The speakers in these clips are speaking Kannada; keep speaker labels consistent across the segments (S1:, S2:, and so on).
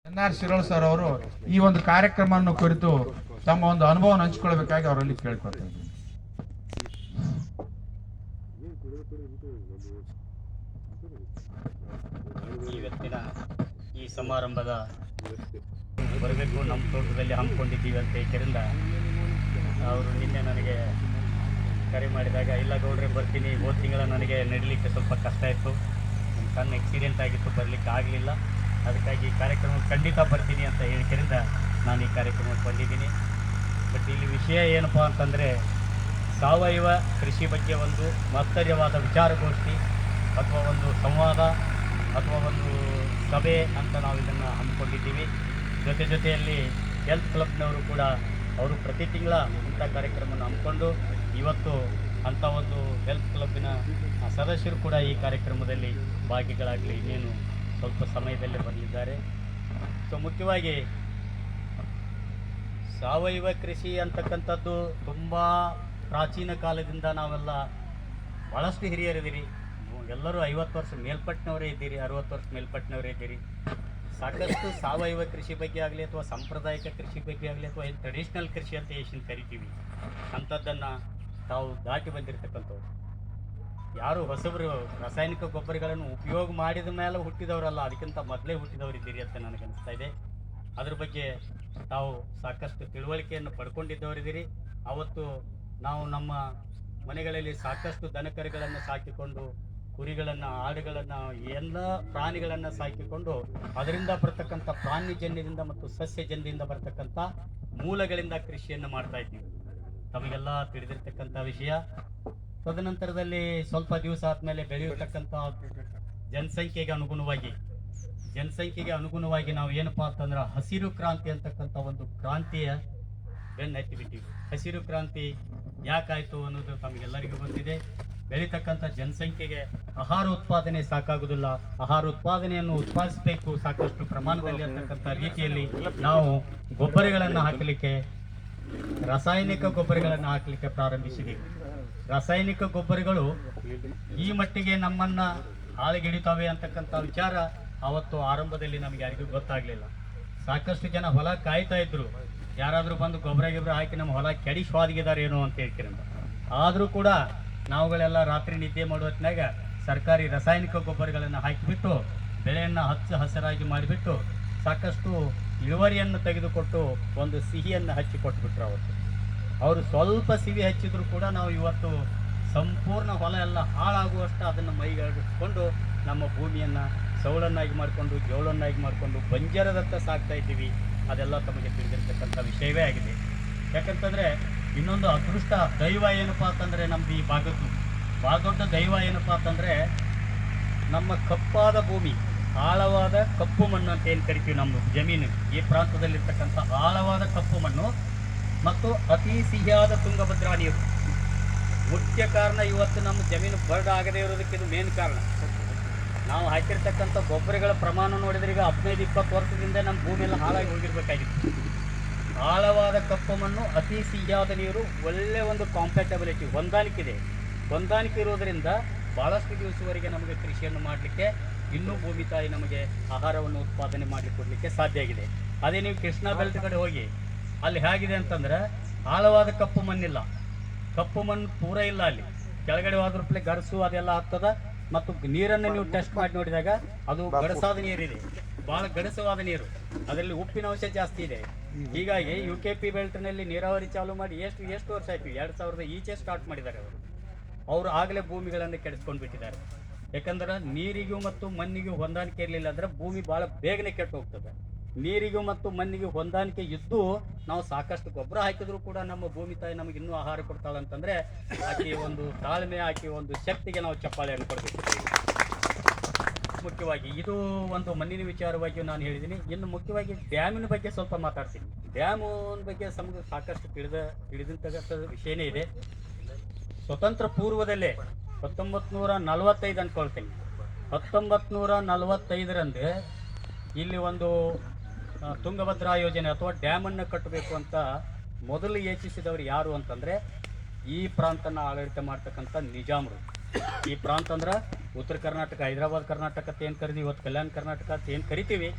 S1: NR ಶಿರೋಳ್ ಸರ್ ಅವರು ಈ ಒಂದು ಕಾರ್ಯಕ್ರಮವನ್ನು ಕುರಿತು ತಮ್ಮ ಒಂದು ಅನುಭವವನ್ನು ಹಂಚಿಕೊಳ್ಳಬೇಕಾಗಿ ಅವರಲ್ಲಿ ಕೇಳ್ಕೊಳ್ತಾ ಇದ್ದೀನಿ.
S2: ಇವತ್ತಿನ ಈ ಸಮಾರಂಭದ ಬರಬೇಕು, ನಮ್ಮ ತೋಟದಲ್ಲಿ ಹಮ್ಮಿಕೊಂಡಿದ್ದೀವಿ ಅಂತ ಏಕೆಂದ ಅವರು ನಿನ್ನೆ ನನಗೆ ಕರೆ ಮಾಡಿದಾಗ, ಇಲ್ಲ ಗೌಡ್ರೆ ಬರ್ತೀನಿ, ಹೋದ ತಿಂಗಳ ನನಗೆ ನಡೀಲಿಕ್ಕೆ ಸ್ವಲ್ಪ ಕಷ್ಟ ಇತ್ತು, ನನ್ನ ಸಣ್ಣ ಆಕ್ಸಿಡೆಂಟ್ ಆಗಿತ್ತು, ಬರಲಿಕ್ಕೆ ಆಗಲಿಲ್ಲ, ಅದಕ್ಕಾಗಿ ಈ ಕಾರ್ಯಕ್ರಮಕ್ಕೆ ಖಂಡಿತ ಬರ್ತೀನಿ ಅಂತ ಹೇಳಿದ್ದರಿಂದ ನಾನು ಈ ಕಾರ್ಯಕ್ರಮಕ್ಕೆ ಬಂದಿದ್ದೀನಿ. ಬಟ್ ಇಲ್ಲಿ ವಿಷಯ ಏನಪ್ಪ ಅಂತಂದರೆ, ಸಾವಯವ ಕೃಷಿ ಬಗ್ಗೆ ಒಂದು ಮಹತ್ತರವಾದ ವಿಚಾರಗೋಷ್ಠಿ ಅಥವಾ ಒಂದು ಸಂವಾದ ಅಥವಾ ಒಂದು ಸಭೆ ಅಂತ ನಾವು ಇದನ್ನು ಹಮ್ಮಿಕೊಂಡಿದ್ದೀವಿ. ಜೊತೆಯಲ್ಲಿ ಹೆಲ್ತ್ ಕ್ಲಬ್ನವರು ಕೂಡ ಅವರು ಪ್ರತಿ ತಿಂಗಳ ಇಂಥ ಕಾರ್ಯಕ್ರಮವನ್ನು ಹಮ್ಮಿಕೊಂಡು ಇವತ್ತು ಅಂಥ ಒಂದು ಹೆಲ್ತ್ ಕ್ಲಬ್ಬಿನ ಸದಸ್ಯರು ಕೂಡ ಈ ಕಾರ್ಯಕ್ರಮದಲ್ಲಿ ಭಾಗಿಗಳಾಗಲಿ ಇನ್ನೇನು ಸ್ವಲ್ಪ ಸಮಯದಲ್ಲೇ ಬರಲಿದ್ದಾರೆ. ಸೊ ಮುಖ್ಯವಾಗಿ ಸಾವಯವ ಕೃಷಿ ಅಂತಕ್ಕಂಥದ್ದು ತುಂಬ ಪ್ರಾಚೀನ ಕಾಲದಿಂದ ನಾವೆಲ್ಲ ಭಾಳಷ್ಟು ಹಿರಿಯರಿದ್ದೀರಿ, ಎಲ್ಲರೂ 50 ವರ್ಷ ಮೇಲ್ಪಟ್ಟಿನವರೇ ಇದ್ದೀರಿ, 60 ವರ್ಷ ಮೇಲ್ಪಟ್ಟಿನವರೇ ಇದ್ದೀರಿ. ಸಾಕಷ್ಟು ಸಾವಯವ ಕೃಷಿ ಬಗ್ಗೆ ಆಗಲಿ ಅಥವಾ ಸಾಂಪ್ರದಾಯಿಕ ಕೃಷಿ ಬಗ್ಗೆ ಆಗಲಿ ಅಥವಾ ಏನು ಟ್ರೆಡಿಷ್ನಲ್ ಕೃಷಿ ಅಂತ ಏನು ಕರಿತೀವಿ ಅಂಥದ್ದನ್ನು ತಾವು ದಾಟಿ ಬಂದಿರತಕ್ಕಂಥವ್ರು. ಯಾರು ಹೊಸಬರು ರಾಸಾಯನಿಕ ಗೊಬ್ಬರಗಳನ್ನು ಉಪಯೋಗ ಮಾಡಿದ ಮೇಲೆ ಹುಟ್ಟಿದವರಲ್ಲ, ಅದಕ್ಕಿಂತ ಮೊದಲೇ ಹುಟ್ಟಿದವರಿದ್ದೀರಿ ಅಂತ ನನಗನ್ನಿಸ್ತಾ ಇದೆ. ಅದ್ರ ಬಗ್ಗೆ ತಾವು ಸಾಕಷ್ಟು ತಿಳುವಳಿಕೆಯನ್ನು ಪಡ್ಕೊಂಡಿದ್ದವರಿದ್ದೀರಿ. ಅವತ್ತು ನಾವು ನಮ್ಮ ಮನೆಗಳಲ್ಲಿ ಸಾಕಷ್ಟು ದನಕರುಗಳನ್ನು ಸಾಕಿಕೊಂಡು, ಕುರಿಗಳನ್ನು, ಆಡುಗಳನ್ನು, ಎಲ್ಲ ಪ್ರಾಣಿಗಳನ್ನು ಸಾಕಿಕೊಂಡು ಅದರಿಂದ ಬರ್ತಕ್ಕಂಥ ಪ್ರಾಣಿಜನ್ಯದಿಂದ ಮತ್ತು ಸಸ್ಯಜನ್ಯದಿಂದ ಬರ್ತಕ್ಕಂಥ ಮೂಲಗಳಿಂದ ಕೃಷಿಯನ್ನು ಮಾಡ್ತಾ ಇದ್ದೀವಿ. ತಮಗೆಲ್ಲ ತಿಳಿದಿರ್ತಕ್ಕಂಥ ವಿಷಯ. ತದನಂತರದಲ್ಲಿ ಸ್ವಲ್ಪ ದಿವಸ ಆದಮೇಲೆ ಬೆಳೆಯತಕ್ಕಂಥ ಜನಸಂಖ್ಯೆಗೆ ಅನುಗುಣವಾಗಿ ನಾವು ಏನಪ್ಪಾ ಅಂತಂದ್ರೆ ಹಸಿರು ಕ್ರಾಂತಿ ಅಂತಕ್ಕಂಥ ಒಂದು ಕ್ರಾಂತಿಯ ಬೆನ್ನು ಹತ್ತಿಬಿಟ್ಟಿವಿ. ಹಸಿರು ಕ್ರಾಂತಿ ಯಾಕಾಯಿತು ಅನ್ನೋದು ತಮಗೆಲ್ಲರಿಗೂ ಗೊತ್ತಿದೆ. ಬೆಳೀತಕ್ಕಂಥ ಜನಸಂಖ್ಯೆಗೆ ಆಹಾರ ಉತ್ಪಾದನೆ ಸಾಕಾಗುವುದಿಲ್ಲ, ಆಹಾರ ಉತ್ಪಾದನೆಯನ್ನು ಉತ್ಪಾದಿಸಬೇಕು ಸಾಕಷ್ಟು ಪ್ರಮಾಣದಲ್ಲಿ ಅಂತಕ್ಕಂಥ ರೀತಿಯಲ್ಲಿ ನಾವು ಗೊಬ್ಬರಗಳನ್ನು ಹಾಕಲಿಕ್ಕೆ, ರಾಸಾಯನಿಕ ಗೊಬ್ಬರಗಳನ್ನು ಹಾಕಲಿಕ್ಕೆ ಪ್ರಾರಂಭಿಸಿದ್ದೀವಿ. ರಾಸಾಯನಿಕ ಗೊಬ್ಬರಗಳು ಈ ಮಟ್ಟಿಗೆ ನಮ್ಮನ್ನ ಹಾಳುಗೆಡಿತಾವೆ ಅಂತಕ್ಕಂಥ ವಿಚಾರ ಅವತ್ತು ಆರಂಭದಲ್ಲಿ ನಮಗೆ ಯಾರಿಗೂ ಗೊತ್ತಾಗಲಿಲ್ಲ. ಸಾಕಷ್ಟು ಜನ ಹೊಲ ಕಾಯ್ತಾ ಇದ್ರು, ಯಾರಾದರೂ ಬಂದು ಗೊಬ್ಬರ ಹಾಕಿ ನಮ್ಮ ಹೊಲ ಕೆಡಿಸಿ ಹೋಗಿದ್ದಾರೆ ಏನೋ ಅಂತ ಹೇಳ್ತೀರಂತ. ಆದರೂ ಕೂಡ ನಾವುಗಳೆಲ್ಲ ರಾತ್ರಿ ನಿದ್ದೆ ಮಾಡುವ ಹೊತ್ತಿನಾಗ ಸರ್ಕಾರಿ ರಾಸಾಯನಿಕ ಗೊಬ್ಬರಗಳನ್ನು ಹಾಕಿಬಿಟ್ಟು ಬೆಳೆಯನ್ನು ಹಚ್ಚ ಹಸಿರಾಗಿ ಮಾಡಿಬಿಟ್ಟು ಸಾಕಷ್ಟು ಇಳುವರಿಯನ್ನು ತೆಗೆದುಕೊಟ್ಟು ಒಂದು ಸಿಹಿಯನ್ನು ಹಚ್ಚಿಕೊಟ್ಬಿಟ್ರು. ಅವತ್ತು ಅವರು ಸ್ವಲ್ಪ ಸಿಹಿ ಹಚ್ಚಿದ್ರು ಕೂಡ ನಾವು ಇವತ್ತು ಸಂಪೂರ್ಣ ಹೊಲ ಎಲ್ಲ ಹಾಳಾಗುವಷ್ಟು ಅದನ್ನು ಮೈಗಡಿಸ್ಕೊಂಡು ನಮ್ಮ ಭೂಮಿಯನ್ನು ಸೌಳನ್ನಾಗಿ ಮಾಡಿಕೊಂಡು, ಜೋಳನ್ನಾಗಿ ಮಾಡಿಕೊಂಡು ಬಂಜರದತ್ತ ಸಾಕ್ತಾ ಇದ್ದೀವಿ. ಅದೆಲ್ಲ ತಮಗೆ ತಿಳಿದಿರ್ತಕ್ಕಂಥ ವಿಷಯವೇ ಆಗಿದೆ. ಯಾಕಂತಂದರೆ ಇನ್ನೊಂದು ಅದೃಷ್ಟ ದೈವ ಏನಪ್ಪ ಅಂತಂದರೆ, ನಮ್ಮದು ಈ ಭಾಗದ್ದು ಭಾಳ ದೊಡ್ಡ ದೈವ ಏನಪ್ಪ ಅಂತಂದರೆ ನಮ್ಮ ಕಪ್ಪಾದ ಭೂಮಿ, ಆಳವಾದ ಕಪ್ಪು ಮಣ್ಣು ಅಂತ ಏನು ಕರಿತೀವಿ. ನಮ್ಮ ಜಮೀನು ಈ ಪ್ರಾಂತದಲ್ಲಿರ್ತಕ್ಕಂಥ ಆಳವಾದ ಕಪ್ಪು ಮಣ್ಣು ಮತ್ತು ಅತಿ ಸಿಹಿಯಾದ ತುಂಗಭದ್ರಾ ನೀರು ಮುಖ್ಯ ಕಾರಣ. ಇವತ್ತು ನಮ್ಮ ಜಮೀನು ಬರಡ್ ಆಗದೇ ಇರೋದಕ್ಕೆ ಇದು ಮೇನ್ ಕಾರಣ. ನಾವು ಹಾಕಿರ್ತಕ್ಕಂಥ ಗೊಬ್ಬರಗಳ ಪ್ರಮಾಣ ನೋಡಿದ್ರೆ ಈಗ 15-20 ವರ್ಷದಿಂದ ನಮ್ಮ ಭೂಮಿಯೆಲ್ಲ ಹಾಳಾಗಿ ಹೋಗಿರ್ಬೇಕಾಗಿತ್ತು. ಆಳವಾದ ಕಪ್ಪು ಮಣ್ಣು, ಅತಿ ಸಿಹಿಯಾದ ನೀರು, ಒಳ್ಳೆಯ ಒಂದು ಕಾಂಪ್ಯಾಟಬಿಲಿಟಿ, ಹೊಂದಾಣಿಕೆ ಇರೋದರಿಂದ ಭಾಳಷ್ಟು ದಿವಸವರೆಗೆ ನಮಗೆ ಕೃಷಿಯನ್ನು ಮಾಡಲಿಕ್ಕೆ, ಇನ್ನೂ ಭೂಮಿ ತಾಯಿ ನಮಗೆ ಆಹಾರವನ್ನು ಉತ್ಪಾದನೆ ಮಾಡಲಿಕ್ಕೆ ಕೊಡಲಿಕ್ಕೆ ಸಾಧ್ಯ ಆಗಿದೆ. ಅದೇ ನೀವು ಕೃಷ್ಣಾ ಬೆಲ್ಟ್ ಕಡೆ ಹೋಗಿ ಅಲ್ಲಿ ಹೇಗಿದೆ ಅಂತಂದರೆ ಆಳವಾದ ಕಪ್ಪು ಮಣ್ಣಿಲ್ಲ, ಕಪ್ಪು ಮಣ್ಣು ಪೂರ ಇಲ್ಲ. ಅಲ್ಲಿ ಕೆಳಗಡೆ ಹೋದ್ರಪ್ಲೆ ಗರಸು ಅದೆಲ್ಲ ಆಗ್ತದ. ಮತ್ತು ನೀರನ್ನು ನೀವು ಟೆಸ್ಟ್ ಮಾಡಿ ನೋಡಿದಾಗ ಅದು ಗಡಸಾದ ನೀರಿದೆ, ಭಾಳ ಗಡಸವಾದ ನೀರು, ಅದರಲ್ಲಿ ಉಪ್ಪಿನ ಅಂಶ ಜಾಸ್ತಿ ಇದೆ. ಹೀಗಾಗಿ UKP ಬೆಲ್ಟ್ನಲ್ಲಿ ನೀರಾವರಿ ಚಾಲೂ ಮಾಡಿ ಎಷ್ಟು ವರ್ಷ ಆಯಿತು, 2000 ಈಚೆ ಸ್ಟಾರ್ಟ್ ಮಾಡಿದ್ದಾರೆ ಅವರು ಆಗಲೇ ಭೂಮಿಗಳನ್ನು ಕೆಡಿಸ್ಕೊಂಡು ಬಿಟ್ಟಿದ್ದಾರೆ. ಯಾಕಂದ್ರೆ ನೀರಿಗೂ ಮತ್ತು ಮಣ್ಣಿಗೂ ಹೊಂದಾಣಿಕೆ ಇರಲಿಲ್ಲ ಅಂದರೆ ಭೂಮಿ ಭಾಳ ಬೇಗನೆ ಕೆಟ್ಟು ಹೋಗ್ತದೆ. ನೀರಿಗೂ ಮತ್ತು ಮಣ್ಣಿಗೂ ಹೊಂದಾಣಿಕೆ ಇದ್ದು ನಾವು ಸಾಕಷ್ಟು ಗೊಬ್ಬರ ಹಾಕಿದ್ರು ಕೂಡ ನಮ್ಮ ಭೂಮಿ ತಾಯಿ ನಮಗೆ ಇನ್ನೂ ಆಹಾರ ಕೊಡ್ತಾಳೆ ಅಂತಂದರೆ ಆಕೆ ಒಂದು ತಾಳ್ಮೆ, ಆಕೆ ಒಂದು ಶಕ್ತಿಗೆ ನಾವು ಚಪ್ಪಾಳೆಯನ್ನು ಕೊಡಬೇಕು. ಮುಖ್ಯವಾಗಿ ಇದು ಒಂದು ಮಣ್ಣಿನ ವಿಚಾರವಾಗಿ ನಾನು ಹೇಳಿದ್ದೀನಿ. ಇನ್ನು ಮುಖ್ಯವಾಗಿ ಡ್ಯಾಮಿನ ಬಗ್ಗೆ ಸ್ವಲ್ಪ ಮಾತಾಡ್ತೀನಿ. ಡ್ಯಾಮು ಬಗ್ಗೆ ಸಾಕಷ್ಟು ತಿಳಿದಂಥ ವಿಷಯನೇ ಇದೆ. ಸ್ವತಂತ್ರ ಪೂರ್ವದಲ್ಲೇ 1945 ಅಂದ್ಕೊಳ್ತೀನಿ, 1945ರಂದೇ ಇಲ್ಲಿ ಒಂದು ತುಂಗಭದ್ರಾ ಯೋಜನೆ ಅಥವಾ ಡ್ಯಾಮನ್ನು ಕಟ್ಟಬೇಕು ಅಂತ ಮೊದಲು ಯೋಚಿಸಿದವರು ಯಾರು ಅಂತಂದರೆ ಈ ಪ್ರಾಂತನ ಆಡಳಿತ ಮಾಡ್ತಕ್ಕಂಥ ನಿಜಾಮರು. ಈ ಪ್ರಾಂತ ಅಂದ್ರೆ ಉತ್ತರ ಕರ್ನಾಟಕ, ಹೈದರಾಬಾದ್ ಕರ್ನಾಟಕ ಅಂತ ಏನು ಕರಿತೀವಿ, ಇವತ್ತು ಕಲ್ಯಾಣ ಕರ್ನಾಟಕ ಅಂತ ಏನು ಕರಿತೀವಿ,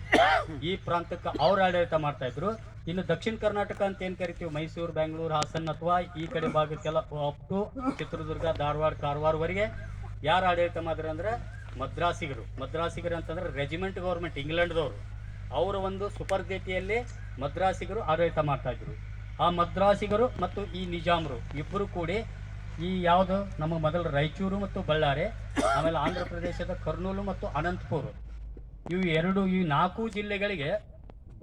S2: ಈ ಪ್ರಾಂತಕ್ಕೆ ಅವ್ರು ಆಡಳಿತ ಮಾಡ್ತಾ ಇದ್ರು. ಇನ್ನು ದಕ್ಷಿಣ ಕರ್ನಾಟಕ ಅಂತ ಏನು ಕರಿತೀವಿ, ಮೈಸೂರು, ಬೆಂಗಳೂರು, ಹಾಸನ ಅಥವಾ ಈ ಕಡೆ ಭಾಗಕ್ಕೆಲ್ಲ ಅಪ್ ಟು ಚಿತ್ರದುರ್ಗ, ಧಾರವಾಡ, ಕಾರವಾರವರೆಗೆ ಯಾರು ಆಡಳಿತ ಮಾಡಿದ್ರು ಅಂದ್ರೆ ಮದ್ರಾಸಿಗರು. ಮದ್ರಾಸಿಗರು ಅಂತಂದ್ರೆ ರೆಜಿಮೆಂಟ್ ಗೌರ್ಮೆಂಟ್ ಇಂಗ್ಲೆಂಡ್ದವರು, ಅವರ ಒಂದು ಸುಪರ್ದಿತಿಯಲ್ಲಿ ಮದ್ರಾಸಿಗರು ಆಡಳಿತ ಮಾಡ್ತಾ ಇದ್ರು. ಆ ಮದ್ರಾಸಿಗರು ಮತ್ತು ಈ ನಿಜಾಮರು ಇಬ್ಬರು ಕೂಡಿ ಈ ಯಾವುದು ನಮ್ಮ ಮೊದಲು ರಾಯಚೂರು ಮತ್ತು ಬಳ್ಳಾರಿ, ಆಮೇಲೆ ಆಂಧ್ರ ಪ್ರದೇಶದ ಕರ್ನೂಲು ಮತ್ತು ಅನಂತಪುರ, ಈ 4 ಜಿಲ್ಲೆಗಳಿಗೆ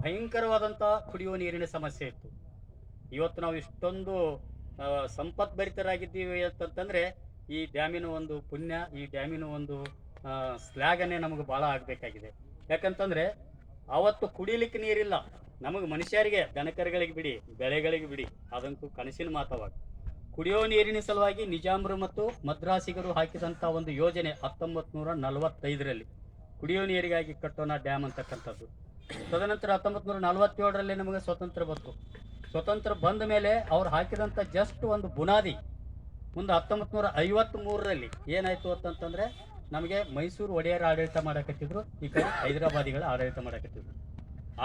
S2: ಭಯಂಕರವಾದಂಥ ಕುಡಿಯುವ ನೀರಿನ ಸಮಸ್ಯೆ ಇತ್ತು. ಇವತ್ತು ನಾವು ಇಷ್ಟೊಂದು ಸಂಪತ್ಭರಿತರಾಗಿದ್ದೀವಿ ಅಂತಂತಂದರೆ ಈ ಡ್ಯಾಮಿನ ಒಂದು ಪುಣ್ಯ, ಈ ಡ್ಯಾಮಿನ ಒಂದು ಶ್ಲಾಘನೆ ನಮಗೆ ಭಾಳ ಆಗಬೇಕಾಗಿದೆ. ಯಾಕಂತಂದರೆ ಅವತ್ತು ಕುಡಿಲಿಕ್ಕೆ ನೀರಿಲ್ಲ ನಮಗೆ, ಮನುಷ್ಯರಿಗೆ, ದನಕರುಗಳಿಗೆ ಬಿಡಿ, ಬೆಳೆಗಳಿಗೆ ಬಿಡಿ, ಅದಂತೂ ಕನಸಿನ ಮಾತವಾಗ. ಕುಡಿಯೋ ನೀರಿನ ಸಲುವಾಗಿ ನಿಜಾಮರು ಮತ್ತು ಮದ್ರಾಸಿಗರು ಹಾಕಿದಂಥ ಒಂದು ಯೋಜನೆ 1945ರಲ್ಲಿ ಕುಡಿಯೋ ನೀರಿಗಾಗಿ ಕಟ್ಟೋಣ ಡ್ಯಾಮ್ ಅಂತಕ್ಕಂಥದ್ದು. ತದನಂತರ 1947ರಲ್ಲಿ ನಮಗೆ ಸ್ವತಂತ್ರ ಬಂತು. ಸ್ವತಂತ್ರ ಬಂದ ಮೇಲೆ ಅವ್ರು ಹಾಕಿದಂಥ ಜಸ್ಟ್ ಒಂದು ಬುನಾದಿ ಮುಂದೆ 1953ರಲ್ಲಿ ಏನಾಯಿತು ಅಂತಂತಂದರೆ ನಮಗೆ ಮೈಸೂರು ಒಡೆಯರ್ ಆಡಳಿತ ಮಾಡಕತ್ತಿದ್ರು, ಈ ಕಡೆ ಹೈದರಾಬಾದಿಗಳ ಆಡಳಿತ ಮಾಡಕತ್ತಿದ್ರು.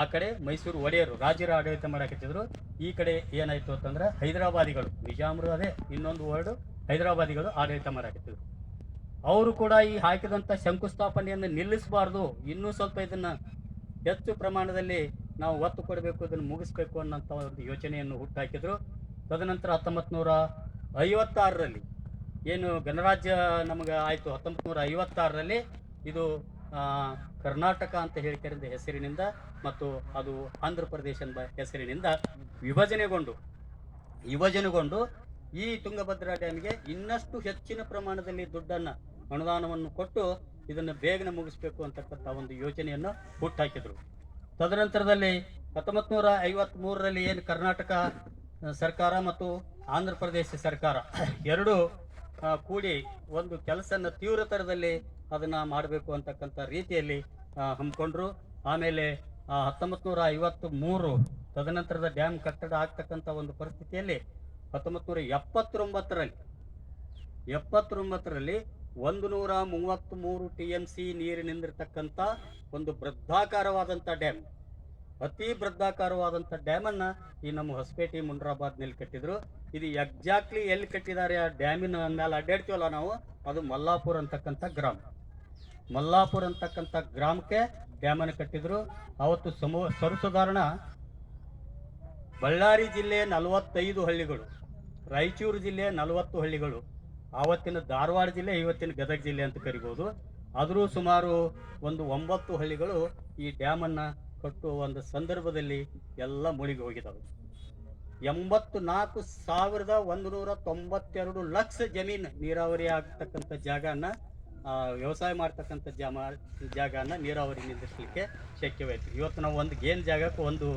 S2: ಆ ಕಡೆ ಮೈಸೂರು ಒಡೆಯರು ರಾಜರ ಆಡಳಿತ ಮಾಡಕತ್ತಿದ್ರು, ಈ ಕಡೆ ಏನಾಯಿತು ಅಂತಂದ್ರೆ ಹೈದರಾಬಾದಿಗಳು, ನಿಜಾಮರು ಅದೇ ಇನ್ನೊಂದು ವರ್ಡು, ಹೈದರಾಬಾದಿಗಳು ಆಡಳಿತ ಮಾಡಕತ್ತಿದ್ರು. ಅವರು ಕೂಡ ಈ ಹಾಕಿದಂಥ ಶಂಕುಸ್ಥಾಪನೆಯನ್ನು ನಿಲ್ಲಿಸಬಾರ್ದು, ಇನ್ನೂ ಸ್ವಲ್ಪ ಇದನ್ನು ಹೆಚ್ಚು ಪ್ರಮಾಣದಲ್ಲಿ ನಾವು ಒತ್ತು ಕೊಡಬೇಕು, ಇದನ್ನು ಮುಗಿಸ್ಬೇಕು ಅನ್ನೋಂಥ ಒಂದು ಯೋಚನೆಯನ್ನು ಹುಟ್ಟಾಕಿದ್ರು. ತದನಂತರ 1956ರಲ್ಲಿ ಏನು ಗಣರಾಜ್ಯ ನಮಗೆ ಆಯಿತು, 1956ರಲ್ಲಿ ಇದು ಕರ್ನಾಟಕ ಅಂತ ಹೇಳಿಕರಿಂದ ಹೆಸರಿನಿಂದ ಮತ್ತು ಅದು ಆಂಧ್ರ ಪ್ರದೇಶ ಎಂಬ ಹೆಸರಿನಿಂದ ವಿಭಜನೆಗೊಂಡು ಈ ತುಂಗಭದ್ರಾ ಡ್ಯಾಮಿಗೆ ಇನ್ನಷ್ಟು ಹೆಚ್ಚಿನ ಪ್ರಮಾಣದಲ್ಲಿ ದುಡ್ಡನ್ನು, ಅನುದಾನವನ್ನು ಕೊಟ್ಟು ಇದನ್ನು ಬೇಗನೆ ಮುಗಿಸ್ಬೇಕು ಅಂತಕ್ಕಂಥ ಒಂದು ಯೋಜನೆಯನ್ನು ಹುಟ್ಟಾಕಿದ್ರು. ತದನಂತರದಲ್ಲಿ 1953ರಲ್ಲಿ ಏನು ಕರ್ನಾಟಕ ಸರ್ಕಾರ ಮತ್ತು ಆಂಧ್ರ ಪ್ರದೇಶ ಸರ್ಕಾರ ಎರಡೂ ಕೂಡಿ ಒಂದು ಕೆಲಸನ ತೀವ್ರತರದಲ್ಲಿ ಅದನ್ನು ಮಾಡಬೇಕು ಅಂತಕ್ಕಂಥ ರೀತಿಯಲ್ಲಿ ಹಮ್ಮಿಕೊಂಡ್ರು. ಆಮೇಲೆ 1953 ತದನಂತರದ ಡ್ಯಾಮ್ ಕಟ್ಟಡ ಆಗ್ತಕ್ಕಂಥ ಒಂದು ಪರಿಸ್ಥಿತಿಯಲ್ಲಿ 1979ರಲ್ಲಿ 133 TMC ನೀರು ನಿಂದಿರ್ತಕ್ಕಂಥ ಒಂದು ಬೃಹದಾಕಾರವಾದಂಥ ಡ್ಯಾಮ್, ಅತಿ ಬೃಹದಾಕಾರವಾದಂಥ ಡ್ಯಾಮನ್ನು ಈ ನಮ್ಮ ಹೊಸಪೇಟೆ ಮುಂಡ್ರಾಬಾದ್ನಲ್ಲಿ ಕಟ್ಟಿದ್ರು. ಇದು ಎಕ್ಸಾಕ್ಟ್ಲಿ ಎಲ್ಲಿ ಕಟ್ಟಿದ್ದಾರೆ, ಆ ಡ್ಯಾಮಿನ ಮೇಲೆ ಅಡ್ಡಾಡ್ತೀವಲ್ಲ ನಾವು, ಅದು ಮಲ್ಲಾಪುರ ಅಂತಕ್ಕಂಥ ಗ್ರಾಮ. ಮಲ್ಲಾಪುರ ಅಂತಕ್ಕಂಥ ಗ್ರಾಮಕ್ಕೆ ಡ್ಯಾಮನ್ನು ಕಟ್ಟಿದ್ರು. ಅವತ್ತು ಸರ್ವಸಾಧಾರಣ ಬಳ್ಳಾರಿ ಜಿಲ್ಲೆ 45 ಹಳ್ಳಿಗಳು, ರಾಯಚೂರು ಜಿಲ್ಲೆ 40 ಹಳ್ಳಿಗಳು, ಆವತ್ತಿನ ಧಾರವಾಡ ಜಿಲ್ಲೆ ಇವತ್ತಿನ ಗದಗ ಜಿಲ್ಲೆ ಅಂತ ಕರಿಬೋದು, ಆದರೂ ಸುಮಾರು ಒಂದು 9 ಹಳ್ಳಿಗಳು ಈ ಡ್ಯಾಮನ್ನು ಕಟ್ಟುವ ಒಂದು ಸಂದರ್ಭದಲ್ಲಿ ಎಲ್ಲ ಮುಳುಗಿ ಹೋಗಿದ್ದಾವೆ. 84,192 ಲಕ್ಷ ಜಮೀನು ನೀರಾವರಿ ಆಗ್ತಕ್ಕಂಥ ಜಾಗನ, ವ್ಯವಸಾಯ ಮಾಡ್ತಕ್ಕಂಥ ಜಾಗನ ನೀರಾವರಿ ನಿಂದಿಸಲಿಕ್ಕೆ ಶಕ್ಯವಾಯಿತು. ಇವತ್ತು ನಾವು ಒಂದು ಗೇನ್ ಜಾಗಕ್ಕೆ 1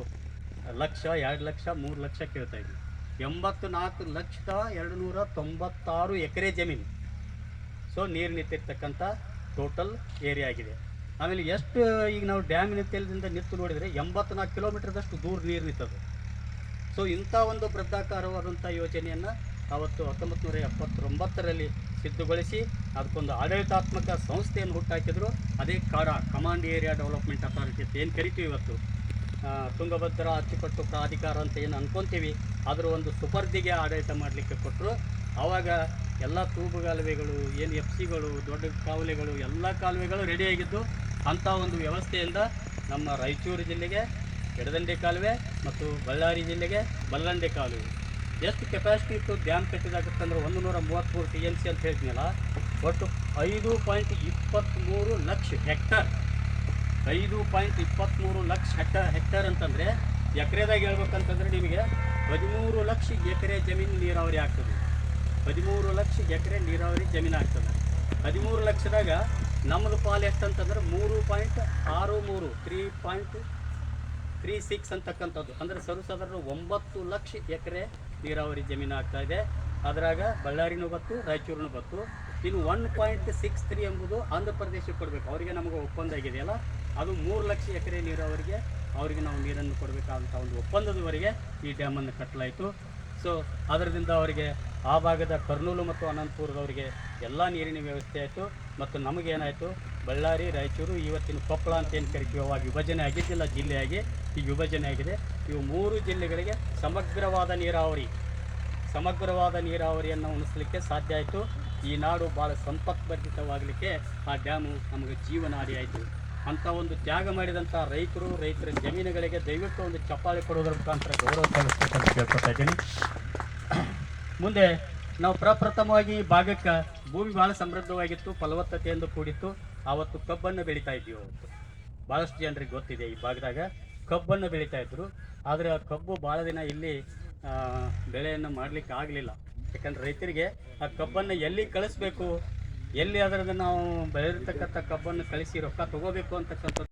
S2: ಲಕ್ಷ, 2 ಲಕ್ಷ, 3 ಲಕ್ಷ ಕೇಳ್ತಾ ಇದ್ವಿ. 84,296 ಎಕರೆ ಜಮೀನು ನೀರು ನಿಂತಿರ್ತಕ್ಕಂಥ ಟೋಟಲ್ ಏರಿಯಾ ಆಗಿದೆ. ಆಮೇಲೆ ಎಷ್ಟು ಈಗ ನಾವು ಡ್ಯಾಮ್ ನಿಂತದಿಂದ ನಿಂತು ನೋಡಿದರೆ 84 ಕಿಲೋಮೀಟರ್ದಷ್ಟು ದೂರ ನೀರು ನಿಂತದೆ. ಇಂಥ ಒಂದು ಬೃಹದಾಕಾರವಾದಂಥ ಯೋಜನೆಯನ್ನು ಅವತ್ತು 1979ರಲ್ಲಿ ಸಿದ್ಧಗೊಳಿಸಿ ಅದಕ್ಕೊಂದು ಆಡಳಿತಾತ್ಮಕ ಸಂಸ್ಥೆಯನ್ನು ಹುಟ್ಟಾಕಿದ್ರು. ಅದೇ ಕಮಾಂಡ್ ಏರಿಯಾ ಡೆವಲಪ್ಮೆಂಟ್ ಅಥಾರಿಟಿ ಅಂತ ಏನು ಕರಿತೀವಿ ಇವತ್ತು, ತುಂಗಭದ್ರಾ ಅಚ್ಚುಕಟ್ಟು ಪ್ರಾಧಿಕಾರ ಅಂತ ಏನು ಅನ್ಕೊತೀವಿ, ಅದರ ಒಂದು ಸುಪರ್ದಿಗೆ ಆಡಳಿತ ಮಾಡಲಿಕ್ಕೆ ಕೊಟ್ಟರು. ಆವಾಗ ಎಲ್ಲ ತೂಬುಗಾಲುವೆಗಳು, ಏನು FCಗಳು, ದೊಡ್ಡ ಕಾಲುವೆಗಳು, ಎಲ್ಲ ಕಾಲುವೆಗಳು ರೆಡಿಯಾಗಿದ್ದು. ಅಂಥ ಒಂದು ವ್ಯವಸ್ಥೆಯಿಂದ ನಮ್ಮ ರಾಯಚೂರು ಜಿಲ್ಲೆಗೆ ಎಡದಂಡೆ ಕಾಲುವೆ ಮತ್ತು ಬಳ್ಳಾರಿ ಜಿಲ್ಲೆಗೆ ಬಲ್ಲಂಡೆ ಕಾಲುವೆ ಎಷ್ಟು ಕೆಪಾಸಿಟಿ ಇತ್ತು ಡ್ಯಾಮ್ ಕಟ್ಟಿದಾಗತ್ತಂದ್ರೆ 133 TMC ಅಂತ ಹೇಳ್ತೀನಲ್ಲ, ಒಟ್ಟು 5.23 ಲಕ್ಷ ಹೆಕ್ಟರ್. 5.23 ಲಕ್ಷ ಹೆಕ್ಟರ್ ಅಂತಂದರೆ ಎಕರೆದಾಗ ಹೇಳ್ಬೇಕಂತಂದ್ರೆ ನಿಮಗೆ 13 ಲಕ್ಷ ಎಕರೆ ಜಮೀನು ನೀರಾವರಿ ಆಗ್ತದೆ. 13 ಲಕ್ಷ ಎಕರೆ ನೀರಾವರಿ ಜಮೀನು ಆಗ್ತದೆ. 13 ಲಕ್ಷದಾಗ ನಮ್ಮದು ಪಾಲು ಎಷ್ಟಂತಂದ್ರೆ 3.63 3.36 ಅಂತಕ್ಕಂಥದ್ದು, ಅಂದರೆ ಸರ್ವಸಾಧಾರಣ 9 ಲಕ್ಷ ಎಕರೆ ನೀರಾವರಿ ಜಮೀನು ಆಗ್ತಾ ಇದೆ. ಅದರಾಗ ಬಳ್ಳಾರಿನೂ ಬತ್ತು, ರಾಯಚೂರಿನೂ ಬತ್ತು. ಇನ್ನು 1.63 ಎಂಬುದು ಆಂಧ್ರ ಪ್ರದೇಶಕ್ಕೆ ಕೊಡಬೇಕು. ಅವರಿಗೆ ನಮಗೆ ಒಪ್ಪಂದ ಆಗಿದೆಯಲ್ಲ, ಅದು 3 ಲಕ್ಷ ಎಕರೆ ನೀರಾವರಿಗೆ ಅವರಿಗೆ ನಾವು ನೀರನ್ನು ಕೊಡಬೇಕಾದಂಥ ಒಂದು ಒಪ್ಪಂದದವರೆಗೆ ಈ ಡ್ಯಾಮನ್ನು ಕಟ್ಟಲಾಯಿತು. ಸೊ ಅದರಿಂದ ಅವರಿಗೆ ಆ ಭಾಗದ ಕರ್ನೂಲು ಮತ್ತು ಅನಂತಪುರದವರಿಗೆ ಎಲ್ಲ ನೀರಿನ ವ್ಯವಸ್ಥೆ ಆಯಿತು. ಮತ್ತು ನಮಗೇನಾಯಿತು, ಬಳ್ಳಾರಿ, ರಾಯಚೂರು, ಇವತ್ತಿನ ಕೊಪ್ಪಳ ಅಂತ ಏನು ಕರಿತೀವಿ, ಅವಾಗ ವಿಭಜನೆ ಆಗಿದ್ದಿಲ್ಲ, ಜಿಲ್ಲೆಯಾಗಿ ಈಗ ವಿಭಜನೆ ಆಗಿದೆ. ಇವು 3 ಜಿಲ್ಲೆಗಳಿಗೆ ಸಮಗ್ರವಾದ ನೀರಾವರಿಯನ್ನು ಉಣಿಸಲಿಕ್ಕೆ ಸಾಧ್ಯ ಆಯಿತು. ಈ ನಾಡು ಭಾಳ ಸಂಪತ್ಭರಿತವಾಗಲಿಕ್ಕೆ ಆ ಡ್ಯಾಮು ನಮಗೆ ಜೀವನಾಡಿ ಆಯಿತು. ಅಂಥ ಒಂದು ತ್ಯಾಗ ಮಾಡಿದಂಥ ರೈತರ ಜಮೀನುಗಳಿಗೆ ದಯವಿಟ್ಟು ಒಂದು ಚಪ್ಪಾಳೆ ಕೊಡೋದ್ರ ಮುಖಾಂತರ ಗೌರವ ಸಲ್ಲಿಸಬೇಕಂತ ಕೇಳ್ಕೊತಾ ಇದ್ದೀನಿ. ಮುಂದೆ ನಾವು ಪ್ರಪ್ರಥಮವಾಗಿ ಈ ಭಾಗಕ್ಕೆ ಭೂಮಿ ಭಾಳ ಸಮೃದ್ಧವಾಗಿತ್ತು, ಫಲವತ್ತತೆಯಿಂದ ಕೂಡಿತ್ತು. ಆವತ್ತು ಕಬ್ಬನ್ನು ಬೆಳೀತಾ ಇದ್ದೀವಿ. ಅವತ್ತು ಭಾಳಷ್ಟು ಜನರಿಗೆ ಗೊತ್ತಿದೆ, ಈ ಭಾಗದಾಗ ಕಬ್ಬನ್ನು ಬೆಳೀತಾ ಇದ್ರು. ಆದರೆ ಆ ಕಬ್ಬು ಭಾಳ ದಿನ ಇಲ್ಲಿ ಬೆಳೆಯನ್ನು ಮಾಡಲಿಕ್ಕೆ ಆಗಲಿಲ್ಲ. ಯಾಕಂದ್ರೆ ರೈತರಿಗೆ ಆ ಕಬ್ಬನ್ನು ಎಲ್ಲಿ ಕಳಿಸ್ಬೇಕು, ಎಲ್ಲಿ ಅದರದ್ದು ನಾವು ಬೆಳೆದಿರ್ತಕ್ಕಂಥ ಕಬ್ಬನ್ನು ಕಳಿಸಿ ರೊಕ್ಕ ತೊಗೋಬೇಕು ಅಂತಕ್ಕಂಥದ್ದು